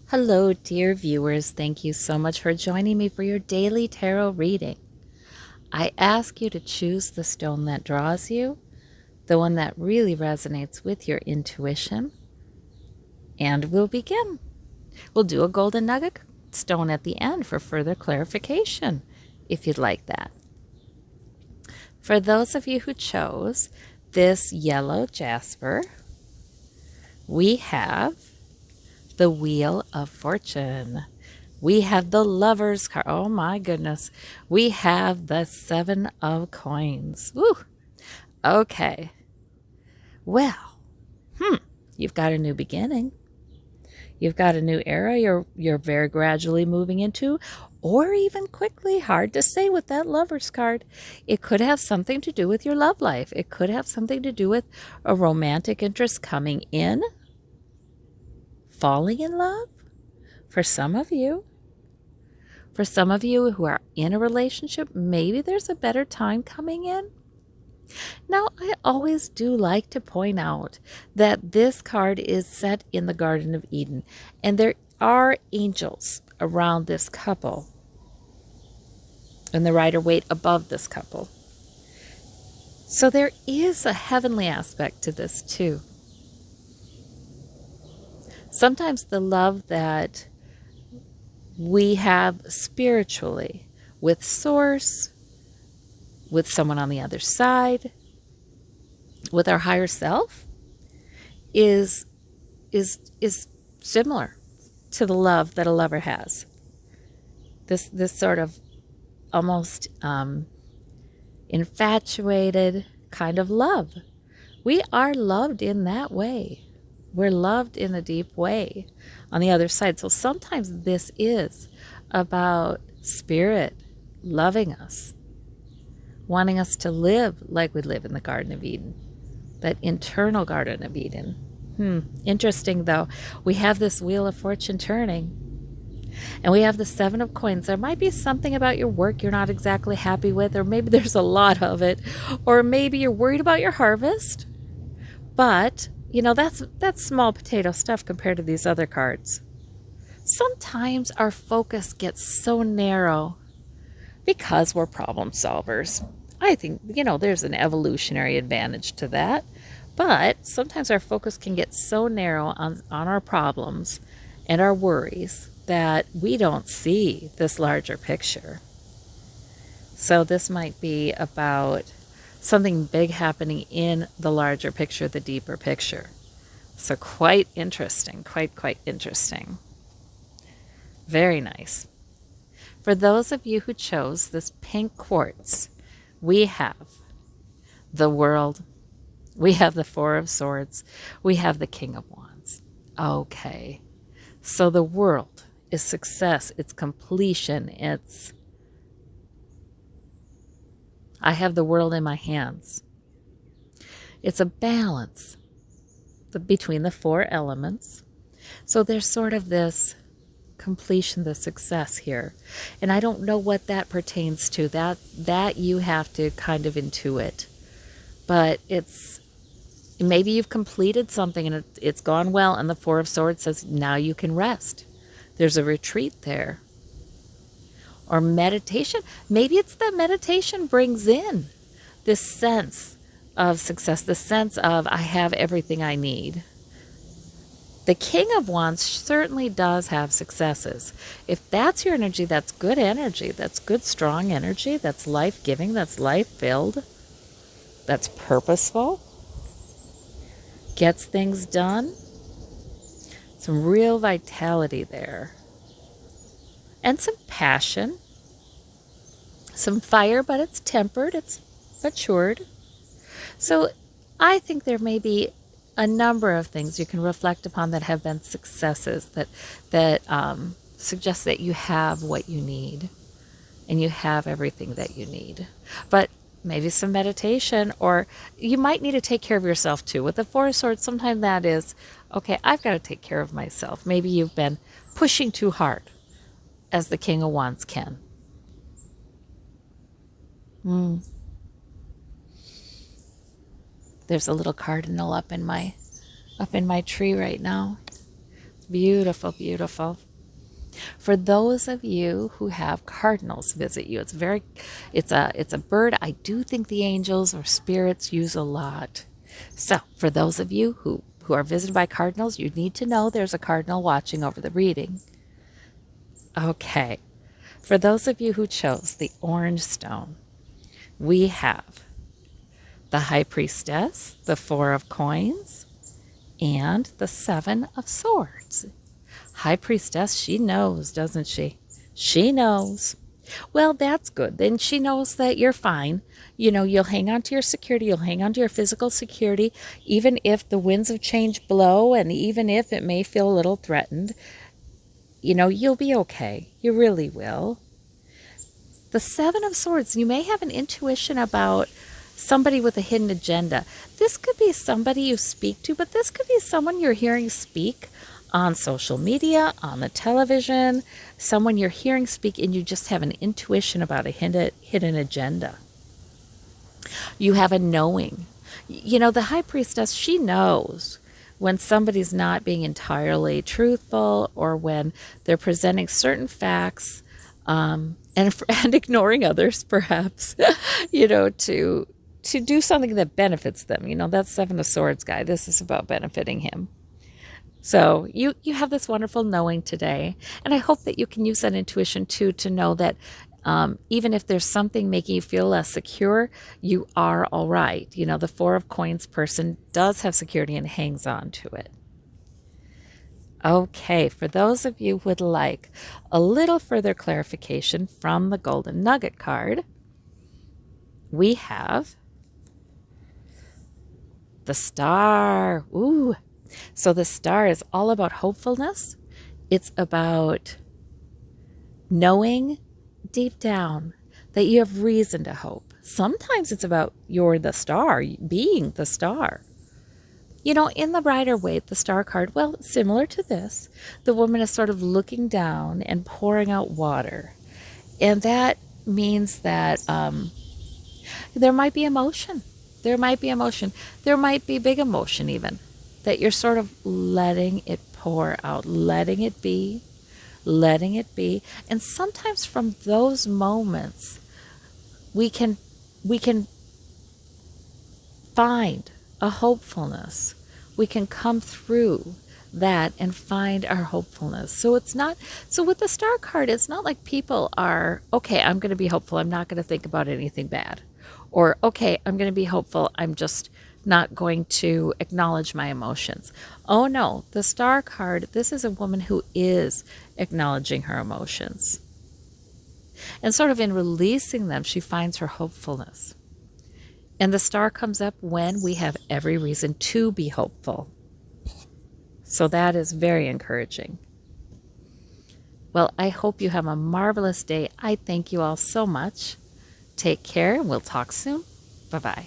Hello, dear viewers. Thank you so much for joining me for your daily tarot reading. I ask you to choose the stone that draws you, the one that really resonates with your intuition, and we'll begin. We'll do a golden nugget stone at the end for further clarification, if you'd like that. For those of you who chose this yellow jasper, we have the Wheel of Fortune. We have the Lover's card. Oh my goodness. We have the Seven of Coins. Woo. Okay. Well, you've got a new beginning. You've got a new era you're very gradually moving into, or even quickly. Hard to say with that Lover's card. It could have something to do with your love life. It could have something to do with a romantic interest coming in, falling in love for some of you. For some of you who are in a relationship, maybe there's a better time coming in. Now, I always do like to point out that this card is set in the Garden of Eden, and there are angels around this couple, and the Rider-Waite above this couple. So there is a heavenly aspect to this too. Sometimes the love that we have spiritually with Source, with someone on the other side, with our higher self, is similar to the love that a lover has. This sort of almost infatuated kind of love. We are loved in that way. We're loved in a deep way on the other side. So sometimes this is about spirit loving us, wanting us to live like we live in the Garden of Eden, that internal Garden of Eden. Interesting, though. We have this Wheel of Fortune turning, and we have the Seven of Coins. There might be something about your work you're not exactly happy with, or maybe there's a lot of it, or maybe you're worried about your harvest. But you know, that's small potato stuff compared to these other cards. Sometimes our focus gets so narrow because we're problem solvers. I think, there's an evolutionary advantage to that. But sometimes our focus can get so narrow on our problems and our worries that we don't see this larger picture. So this might be about something big happening in the larger picture, the deeper picture. So quite interesting, quite interesting. Very nice. For those of you who chose this pink quartz, we have the World, we have the Four of Swords, we have the King of Wands. Okay, so the World is success, it's completion, I have the world in my hands. It's a balance between the four elements. So there's sort of this completion, the success here. And I don't know what that pertains to. That you have to kind of intuit. But it's maybe you've completed something and it's gone well, and the Four of Swords says now you can rest. There's a retreat there. Or meditation. Maybe it's that meditation brings in this sense of success, the sense of I have everything I need. The King of Wands certainly does have successes. If that's your energy, that's good energy. That's good, strong energy. That's life-giving. That's life-filled. That's purposeful. Gets things done. Some real vitality there. And some passion, some fire, but it's tempered, it's matured. So I think there may be a number of things you can reflect upon that have been successes that suggest that you have what you need and you have everything that you need. But maybe some meditation, or you might need to take care of yourself too. With the Four of Swords, sometimes that is, okay, I've got to take care of myself. Maybe you've been pushing too hard, as the King of Wands can. There's a little cardinal up in my tree right now. Beautiful, beautiful. For those of you who have cardinals visit you, it's a bird I do think the angels or spirits use a lot. So, for those of you who are visited by cardinals, you need to know there's a cardinal watching over the reading. Okay. For those of you who chose the orange stone, we have the High Priestess, the Four of Coins, and the Seven of Swords. High Priestess, she knows, doesn't she? She knows. Well, that's good. Then she knows that you're fine. You'll hang on to your security. You'll hang on to your physical security, even if the winds of change blow and even if it may feel a little threatened. You'll be okay. You really will. The Seven of Swords, you may have an intuition about somebody with a hidden agenda. This could be somebody you speak to, but this could be someone you're hearing speak on social media, on the television, someone you're hearing speak and you just have an intuition about a hidden agenda. You have a knowing. The High Priestess, she knows when somebody's not being entirely truthful or when they're presenting certain facts and ignoring others, perhaps, to do something that benefits them. That Seven of Swords guy, this is about benefiting him. So you have this wonderful knowing today, and I hope that you can use that intuition too to know that even if there's something making you feel less secure, you are all right. The Four of Coins person does have security and hangs on to it. Okay, for those of you who would like a little further clarification from the Golden Nugget card, we have the Star. Ooh. So the Star is all about hopefulness. It's about knowing deep down that you have reason to hope. Sometimes it's about you're the star, being the star. In the Rider-Waite, the Star card, well, similar to this, the woman is sort of looking down and pouring out water. And that means that there might be emotion. There might be emotion. There might be big emotion even. That you're sort of letting it pour out, letting it be. And sometimes from those moments, we can find a hopefulness. We can come through that and find our hopefulness. So with the Star card, it's not like people are, okay, I'm going to be hopeful. I'm not going to think about anything bad. Or, okay, I'm going to be hopeful. I'm just not going to acknowledge my emotions. Oh no, the Star card, this is a woman who is acknowledging her emotions. And sort of in releasing them, she finds her hopefulness. And the Star comes up when we have every reason to be hopeful. So that is very encouraging. Well, I hope you have a marvelous day. I thank you all so much. Take care and we'll talk soon. Bye-bye.